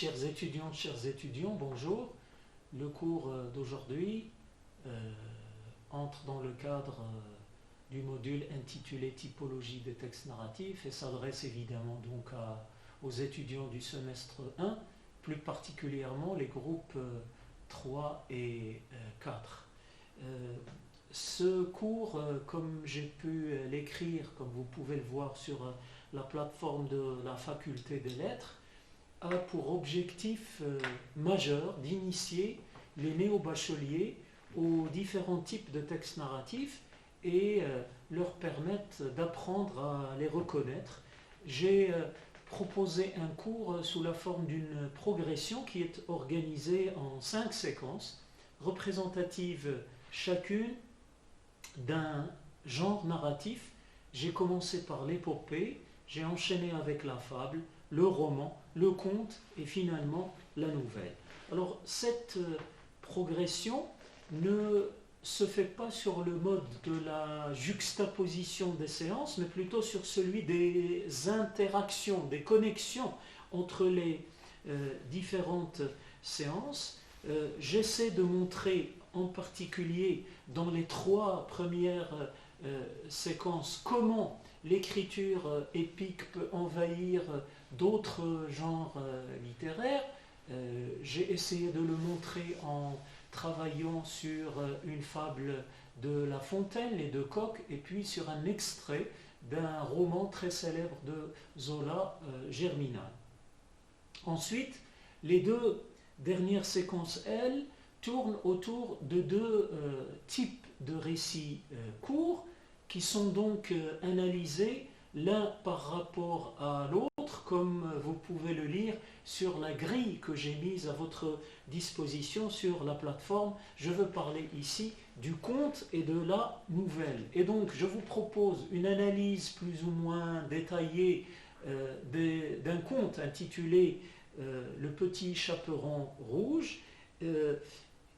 Chers étudiants, bonjour. Le cours d'aujourd'hui entre dans le cadre du module intitulé Typologie des textes narratifs et s'adresse évidemment donc aux étudiants du semestre 1, plus particulièrement les groupes 3 et 4. Ce cours, comme j'ai pu l'écrire, comme vous pouvez le voir sur la plateforme de la faculté des lettres, a pour objectif majeur d'initier les néo-bacheliers aux différents types de textes narratifs et leur permettre d'apprendre à les reconnaître. J'ai proposé un cours sous la forme d'une progression qui est organisée en 5 séquences, représentatives chacune d'un genre narratif. J'ai commencé par l'épopée, j'ai enchaîné avec la fable, le roman, le conte et finalement la nouvelle. Alors cette progression ne se fait pas sur le mode de la juxtaposition des séances, mais plutôt sur celui des interactions, des connexions entre les différentes séances. J'essaie de montrer en particulier dans les 3 premières séquences comment l'écriture épique peut envahir d'autres genres littéraires. J'ai essayé de le montrer en travaillant sur une fable de La Fontaine, Les Deux Coqs, et puis sur un extrait d'un roman très célèbre de Zola, Germinal. Ensuite, les 2 dernières séquences, elles, tournent autour de 2 types de récits courts qui sont donc analysés l'un par rapport à l'autre, comme vous pouvez le lire sur la grille que j'ai mise à votre disposition sur la plateforme. Je veux parler ici du conte et de la nouvelle. Et donc je vous propose une analyse plus ou moins détaillée d'un conte intitulé Le Petit Chaperon Rouge.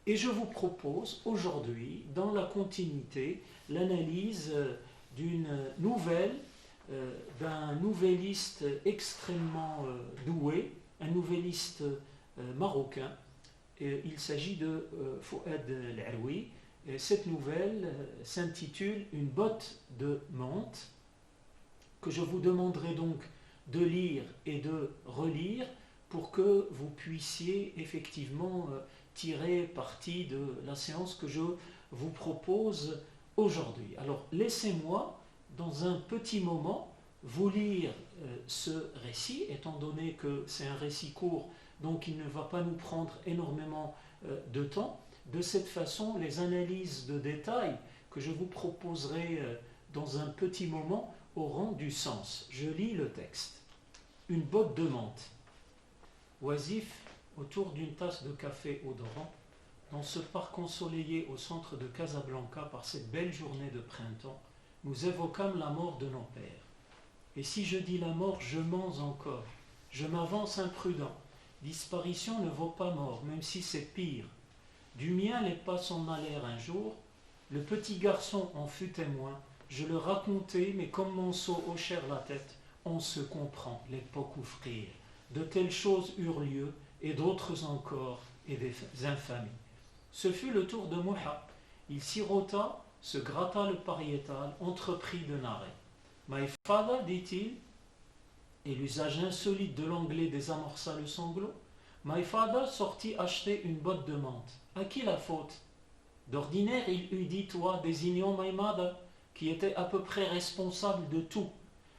Et je vous propose aujourd'hui, dans la continuité, l'analyse d'une nouvelle, d'un nouvelliste extrêmement doué, un nouvelliste marocain. Il s'agit de Fouad El-Aoui. Cette nouvelle s'intitule Une botte de menthe, que je vous demanderai donc de lire et de relire pour que vous puissiez effectivement tirer parti de la séance que je vous propose aujourd'hui. Alors laissez-moi dans un petit moment vous lire ce récit, étant donné que c'est un récit court, donc il ne va pas nous prendre énormément de temps. De cette façon, les analyses de détails que je vous proposerai dans un petit moment auront du sens. Je lis le texte. Une botte de menthe. Oisif, autour d'une tasse de café odorant, dans ce parc ensoleillé au centre de Casablanca par cette belle journée de printemps, nous évoquâmes la mort de nos pères. Et si je dis la mort, je mens encore, je m'avance imprudent. Disparition ne vaut pas mort, même si c'est pire. Du mien les pas s'en allèrent un jour, le petit garçon en fut témoin, je le racontai, mais comme Monceau hochèrent la tête, on se comprend, l'époque ouvrir. De telles choses eurent lieu, et d'autres encore, et des infamies. Ce fut le tour de Mouha. Il sirota, se gratta le pariétal, entreprit de narrer. My father, dit-il, et l'usage insolite de l'anglais désamorça le sanglot. My father sortit acheter une botte de menthe. À qui la faute? D'ordinaire, il eût dit, toi, désignant my mother, qui était à peu près responsable de tout.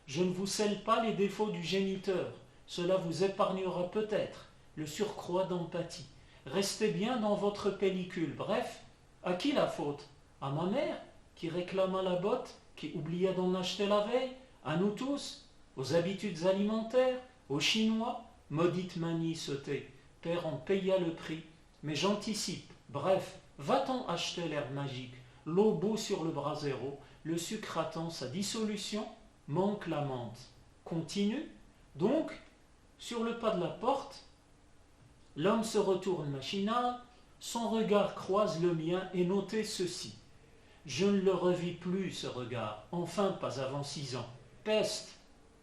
Je ne vous scelle pas les défauts du géniteur. Cela vous épargnera peut-être le surcroît d'empathie. Restez bien dans votre pellicule. Bref, à qui la faute? À ma mère, qui réclama la botte, qui oublia d'en acheter la veille? À nous tous? Aux habitudes alimentaires? Aux Chinois? Maudite manie sautée. Père en paya le prix. Mais j'anticipe. Bref, va-t-on acheter l'herbe magique? L'eau bout sur le brasero, le sucre attend sa dissolution, manque la menthe. Continue. Donc, sur le pas de la porte, l'homme se retourne machinal, son regard croise le mien et notait ceci. Je ne le revis plus, ce regard, enfin pas avant 6 ans. Peste,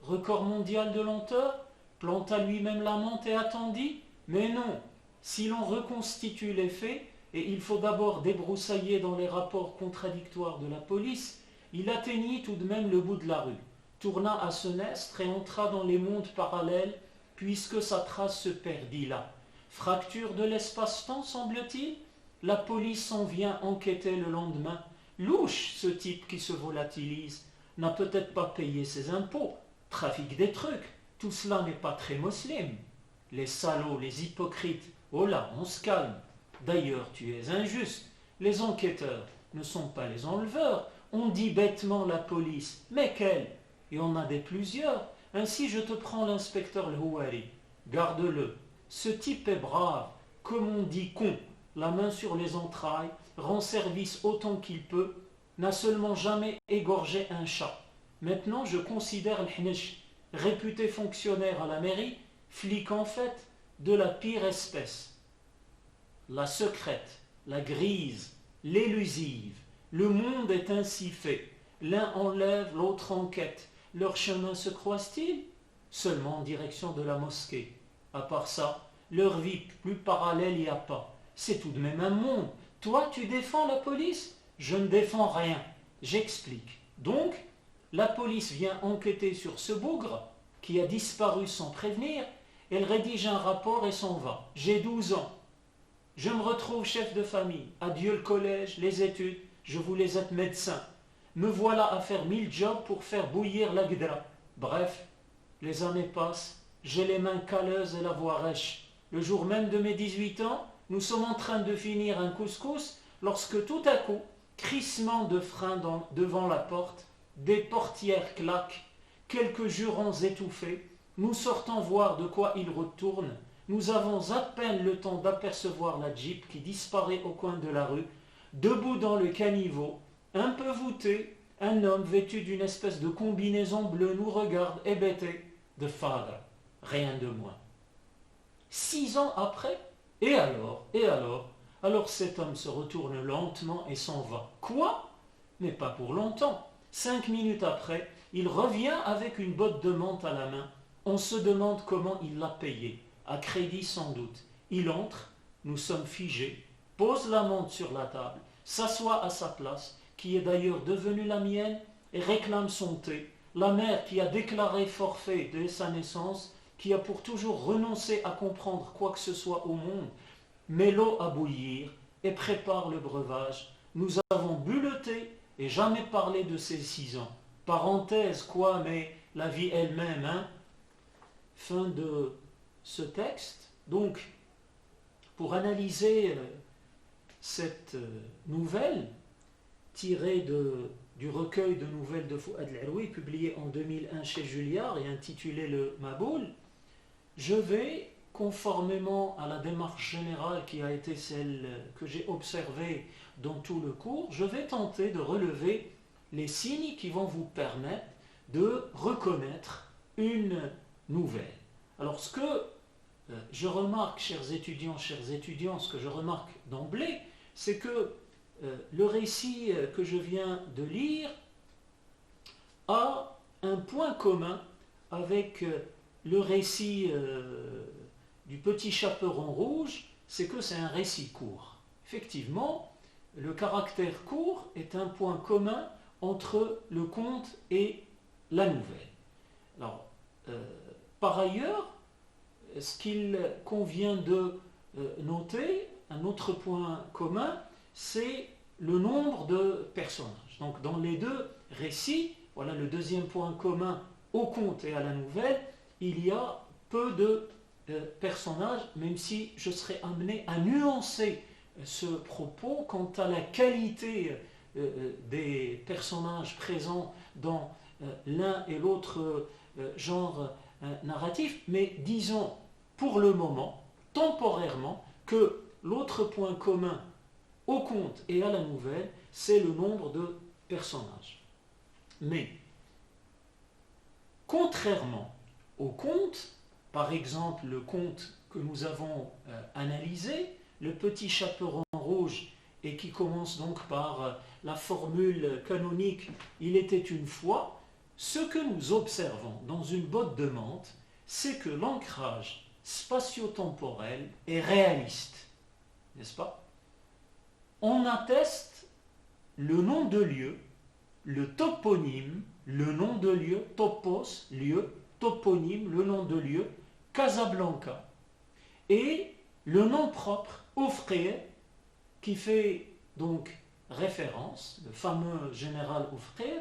record mondial de lenteur, planta lui-même la menthe et attendit, Mais non, si l'on reconstitue les faits, et il faut d'abord débroussailler dans les rapports contradictoires de la police, il atteignit tout de même le bout de la rue, tourna à Senestre et entra dans les mondes parallèles, puisque sa trace se perdit là. Fracture de l'espace-temps, semble-t-il? La police en vient enquêter le lendemain. Louche, ce type qui se volatilise, n'a peut-être pas payé ses impôts, trafic des trucs, tout cela n'est pas très musulman. Les salauds, les hypocrites, oh là, on se calme. D'ailleurs, tu es injuste. Les enquêteurs ne sont pas les enleveurs. On dit bêtement la police. Mais quelle? Et on a des plusieurs. Ainsi, je te prends l'inspecteur Houari. Garde-le. Ce type est brave. Comme on dit con, la main sur les entrailles, rend service autant qu'il peut, n'a seulement jamais égorgé un chat. Maintenant, je considère l'Hnish, réputé fonctionnaire à la mairie, flic en fait, de la pire espèce. La secrète, la grise, l'élusive, le monde est ainsi fait. L'un enlève, l'autre enquête. Leurs chemins se croisent-ils? Seulement en direction de la mosquée. À part ça, leur vie plus parallèle n'y a pas. C'est tout de même un monde. Toi, tu défends la police? Je ne défends rien. J'explique. Donc, la police vient enquêter sur ce bougre qui a disparu sans prévenir. Elle rédige un rapport et s'en va. J'ai 12 ans. Je me retrouve chef de famille. Adieu le collège, les études. Je voulais être médecin. Me voilà à faire 1000 jobs pour faire bouillir l'agda. Bref, les années passent. J'ai les mains calleuses et la voix rêche. Le jour même de mes 18 ans, nous sommes en train de finir un couscous lorsque tout à coup, crissement de frein devant la porte, des portières claquent, quelques jurons étouffés, nous sortons voir de quoi ils retournent. Nous avons à peine le temps d'apercevoir la Jeep qui disparaît au coin de la rue. Debout dans le caniveau, un peu voûté, un homme vêtu d'une espèce de combinaison bleue nous regarde hébété. The father, rien de moins. 6 ans après, et alors? Alors cet homme se retourne lentement et s'en va. Quoi? Mais pas pour longtemps. 5 minutes après, il revient avec une botte de menthe à la main. On se demande comment il l'a payé. À crédit sans doute. Il entre, nous sommes figés, pose la menthe sur la table, s'assoit à sa place, qui est d'ailleurs devenue la mienne, et réclame son thé. La mère qui a déclaré forfait dès sa naissance, qui a pour toujours renoncé à comprendre quoi que ce soit au monde, met l'eau à bouillir et prépare le breuvage. Nous avons bu le thé et jamais parlé de ces 6 ans. Parenthèse quoi, mais la vie elle-même, hein. Fin de ce texte. Donc, pour analyser cette nouvelle tirée du recueil de nouvelles de Fouad El-Aroui, publié en 2001 chez Julliard et intitulé Le Maboul, je vais, conformément à la démarche générale qui a été celle que j'ai observée dans tout le cours, je vais tenter de relever les signes qui vont vous permettre de reconnaître une nouvelle. Alors, ce que je remarque, chers étudiants, ce que je remarque d'emblée, c'est que le récit que je viens de lire a un point commun avec le récit du petit chaperon rouge, c'est que c'est un récit court. Effectivement, le caractère court est un point commun entre le conte et la nouvelle. Alors, par ailleurs, ce qu'il convient de noter, un autre point commun, c'est le nombre de personnages. Donc dans les deux récits, voilà le deuxième point commun au conte et à la nouvelle, il y a peu de personnages, même si je serais amené à nuancer ce propos quant à la qualité des personnages présents dans l'un et l'autre genre narratif, mais disons pour le moment, temporairement, que l'autre point commun au conte et à la nouvelle, c'est le nombre de personnages. Mais, contrairement au conte, par exemple le conte que nous avons analysé, le petit chaperon rouge, et qui commence donc par la formule canonique « il était une fois », ce que nous observons dans une botte de menthe, c'est que l'ancrage spatio-temporel et réaliste, n'est-ce pas? On atteste le nom de lieu, le toponyme, le nom de lieu, topos, lieu, toponyme, le nom de lieu, Casablanca, et le nom propre, Oufré, qui fait donc référence, le fameux général Oufré,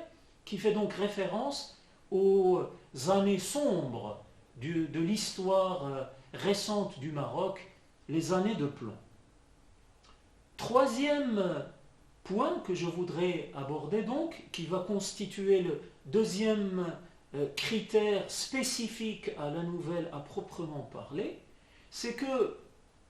qui fait donc référence aux années sombres de l'histoire récente du Maroc, les années de plomb. Troisième point que je voudrais aborder donc, qui va constituer le deuxième critère spécifique à la nouvelle à proprement parler, c'est que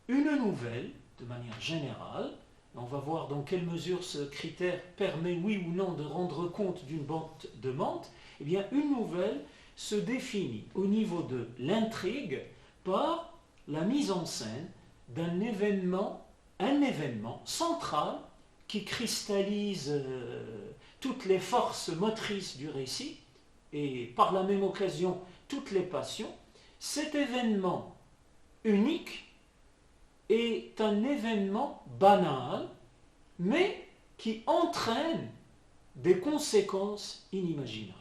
une nouvelle, de manière générale, on va voir dans quelle mesure ce critère permet, oui ou non, de rendre compte d'une bande de menthe, eh bien une nouvelle se définit au niveau de l'intrigue par la mise en scène d'un événement, un événement central qui cristallise toutes les forces motrices du récit et par la même occasion toutes les passions. Cet événement unique est un événement banal, mais qui entraîne des conséquences inimaginables.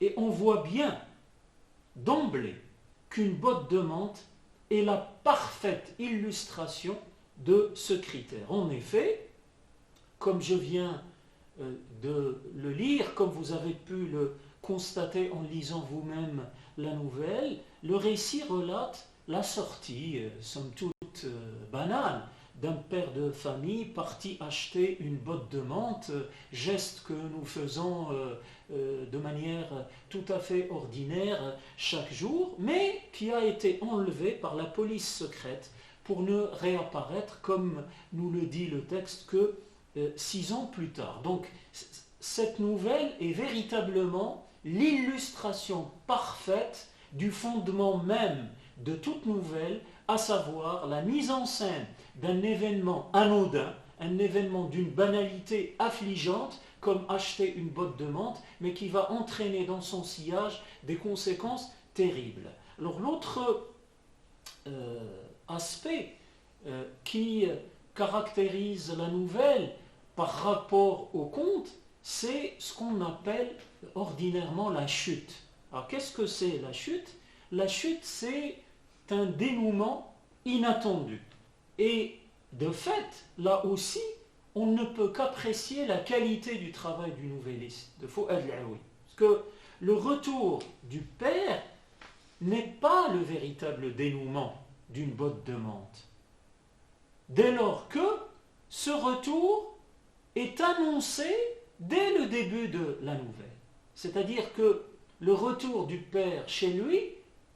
Et on voit bien d'emblée qu'une botte de menthe est la parfaite illustration de ce critère. En effet, comme je viens de le lire, comme vous avez pu le constater en lisant vous-même la nouvelle, le récit relate la sortie, somme toute banale, d'un père de famille parti acheter une botte de menthe, geste que nous faisons de manière tout à fait ordinaire chaque jour, mais qui a été enlevé par la police secrète pour ne réapparaître, comme nous le dit le texte, que 6 ans plus tard. Donc cette nouvelle est véritablement l'illustration parfaite du fondement même de toute nouvelle, à savoir la mise en scène d'un événement anodin, un événement d'une banalité affligeante, comme acheter une botte de menthe, mais qui va entraîner dans son sillage des conséquences terribles. Alors l'autre aspect qui caractérise la nouvelle par rapport au conte, c'est ce qu'on appelle ordinairement la chute. Alors qu'est-ce que c'est la chute? La chute, c'est un dénouement inattendu. Et de fait, là aussi, on ne peut qu'apprécier la qualité du travail du nouvelliste, de Fouad El-Aoui. Parce que le retour du père n'est pas le véritable dénouement d'une botte de menthe. Dès lors que ce retour est annoncé dès le début de la nouvelle. C'est-à-dire que le retour du père chez lui,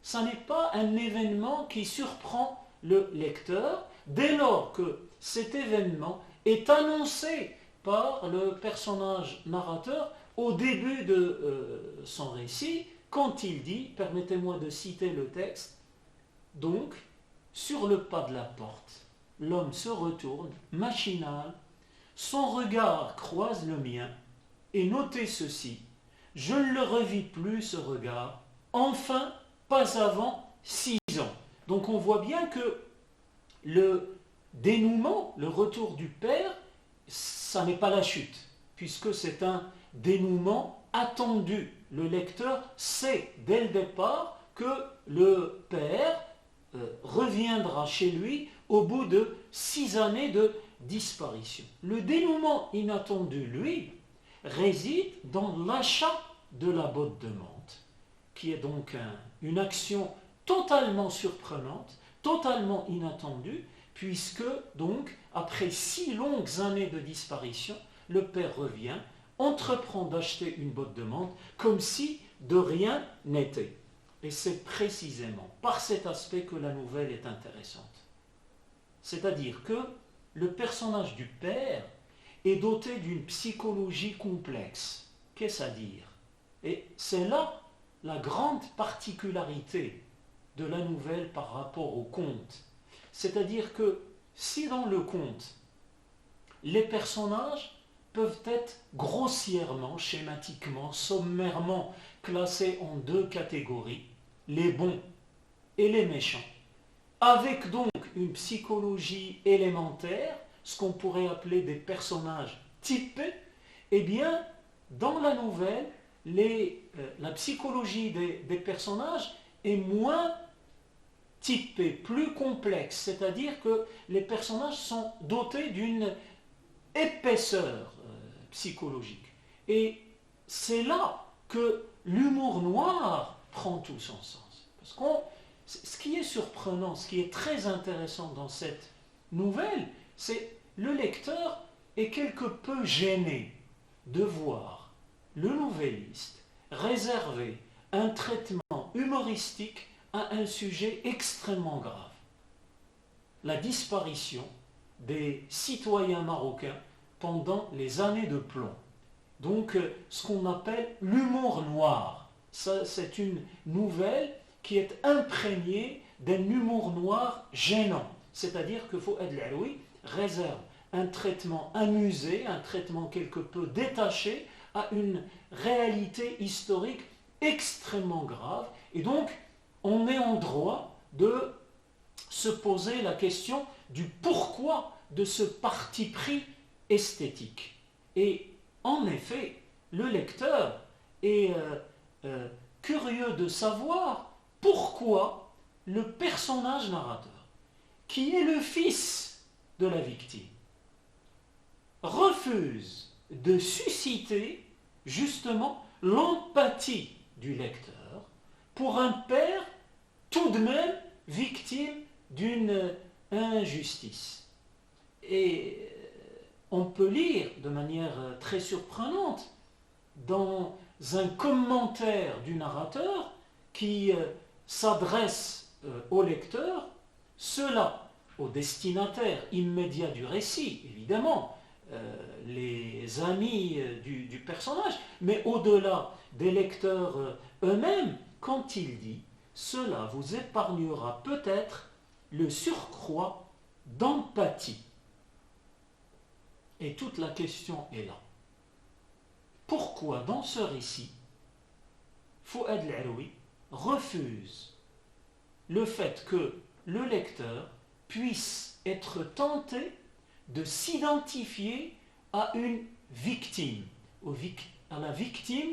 ça n'est pas un événement qui surprend le lecteur, dès lors que cet événement est annoncé par le personnage narrateur au début de son récit, quand il dit, permettez-moi de citer le texte, donc, sur le pas de la porte, l'homme se retourne, machinal, son regard croise le mien, et notez ceci, je ne le revis plus ce regard, enfin, pas avant 6 ans. Donc on voit bien que le dénouement, le retour du père, ça n'est pas la chute, puisque c'est un dénouement attendu. Le lecteur sait dès le départ que le père reviendra chez lui au bout de 6 années de disparition. Le dénouement inattendu, lui, réside dans l'achat de la botte de menthe, qui est donc une action totalement surprenante, totalement inattendue, puisque donc, après 6 longues années de disparition, le père revient, entreprend d'acheter une botte de menthe, comme si de rien n'était. Et c'est précisément par cet aspect que la nouvelle est intéressante. C'est-à-dire que le personnage du père est doté d'une psychologie complexe. Qu'est-ce à dire? Et c'est là la grande particularité de la nouvelle par rapport au conte. C'est-à-dire que si dans le conte, les personnages peuvent être grossièrement, schématiquement, sommairement classés en 2 catégories, les bons et les méchants, avec donc une psychologie élémentaire, ce qu'on pourrait appeler des personnages typés, eh bien, dans la nouvelle, la psychologie des personnages est moins typée, plus complexe, c'est-à-dire que les personnages sont dotés d'une épaisseur psychologique. Et c'est là que l'humour noir prend tout son sens. Parce que ce qui est surprenant, ce qui est très intéressant dans cette nouvelle, c'est le lecteur est quelque peu gêné de voir le nouvelliste réserver un traitement humoristique à un sujet extrêmement grave. La disparition des citoyens marocains pendant les années de plomb. Donc, ce qu'on appelle l'humour noir. Ça, c'est une nouvelle qui est imprégnée d'un humour noir gênant. C'est-à-dire que Fouad El-Alaoui réserve un traitement amusé, un traitement quelque peu détaché à une réalité historique extrêmement grave. Et donc, on est en droit de se poser la question du pourquoi de ce parti pris esthétique. Et en effet, le lecteur est curieux de savoir pourquoi le personnage narrateur, qui est le fils de la victime, refuse de susciter justement l'empathie du lecteur pour un père tout de même victime d'une injustice. Et on peut lire de manière très surprenante dans un commentaire du narrateur qui s'adresse au lecteur, cela au destinataire immédiat du récit, évidemment, les amis du personnage, mais au-delà des lecteurs eux-mêmes, quand il dit « Cela vous épargnera peut-être le surcroît d'empathie ». Et toute la question est là. Pourquoi dans ce récit, Fouad El-Alaoui refuse le fait que le lecteur puisse être tenté de s'identifier à une victime, à la victime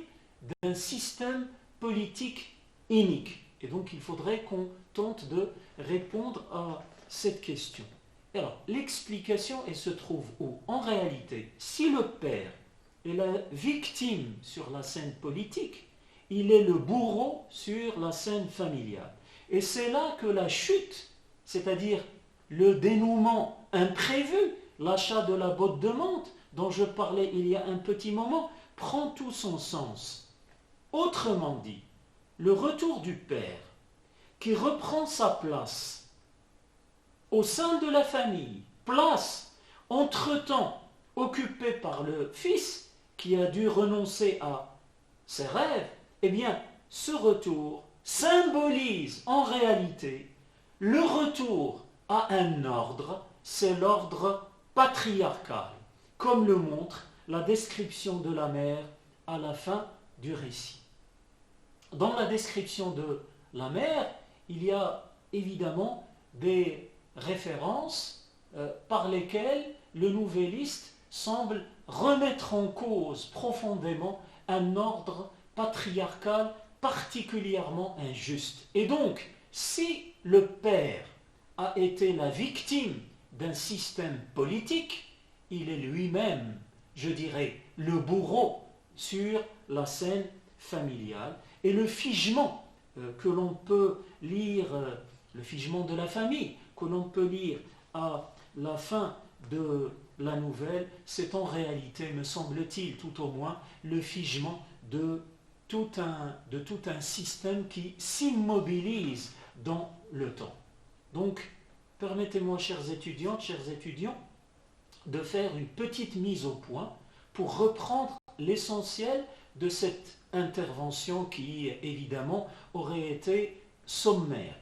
d'un système politique inique. Et donc il faudrait qu'on tente de répondre à cette question. Alors, l'explication, elle se trouve où? En réalité, si le père est la victime sur la scène politique, il est le bourreau sur la scène familiale. Et c'est là que la chute, c'est-à-dire le dénouement imprévu, l'achat de la botte de menthe, dont je parlais il y a un petit moment, prend tout son sens. Autrement dit, le retour du père, qui reprend sa place au sein de la famille, place entre-temps occupée par le fils, qui a dû renoncer à ses rêves, eh bien, ce retour symbolise en réalité le retour à un ordre, c'est l'ordre patriarcal, comme le montre la description de la mère à la fin du récit. Dans la description de la mère, il y a évidemment des références par lesquelles le nouvelliste semble remettre en cause profondément un ordre patriarcal particulièrement injuste. Et donc, si le père a été la victime d'un système politique, il est lui-même, je dirais, le bourreau sur la scène familiale. Et le figement que l'on peut lire, le figement de la famille, que l'on peut lire à la fin de la nouvelle, c'est en réalité, me semble-t-il tout au moins, le figement de tout un système qui s'immobilise dans le temps. Donc, permettez-moi, chers étudiantes, chers étudiants, de faire une petite mise au point pour reprendre l'essentiel de cette intervention qui, évidemment, aurait été sommaire.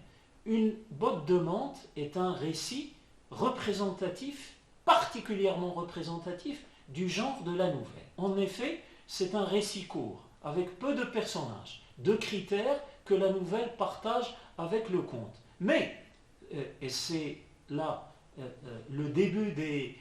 Une botte de menthe est un récit représentatif, particulièrement représentatif, du genre de la nouvelle. En effet, c'est un récit court, avec peu de personnages, de critères que la nouvelle partage avec le conte. Mais et c'est là le début des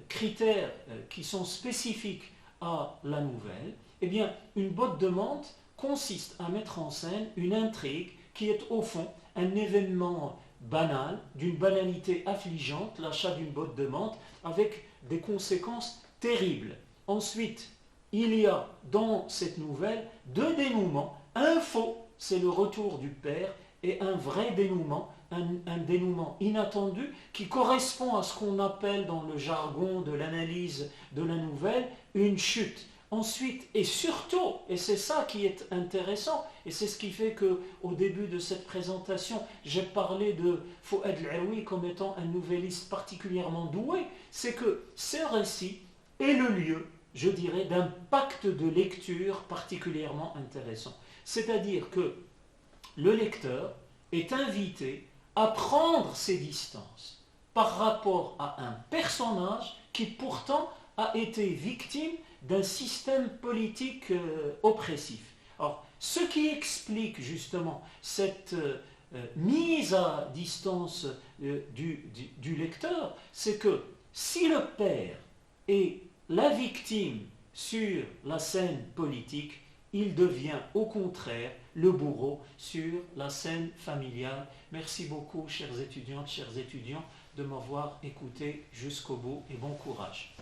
critères qui sont spécifiques à la nouvelle, eh bien, une botte de menthe consiste à mettre en scène une intrigue qui est au fond un événement banal, d'une banalité affligeante, l'achat d'une botte de menthe, avec des conséquences terribles. Ensuite, il y a dans cette nouvelle deux dénouements. Un faux, c'est le retour du père, et un vrai dénouement, un dénouement inattendu qui correspond à ce qu'on appelle dans le jargon de l'analyse de la nouvelle une chute. Ensuite, et surtout, et c'est ça qui est intéressant, et c'est ce qui fait qu'au début de cette présentation, j'ai parlé de Fouad El-Aoui comme étant un nouvelliste particulièrement doué, c'est que ce récit est le lieu, je dirais, d'un pacte de lecture particulièrement intéressant. C'est-à-dire que le lecteur est invité à prendre ses distances par rapport à un personnage qui pourtant a été victime d'un système politique oppressif. Alors, ce qui explique justement cette mise à distance du lecteur, c'est que si le père est la victime sur la scène politique, il devient au contraire le bourreau sur la scène familiale. Merci beaucoup, chères étudiantes, chers étudiants, de m'avoir écouté jusqu'au bout et bon courage.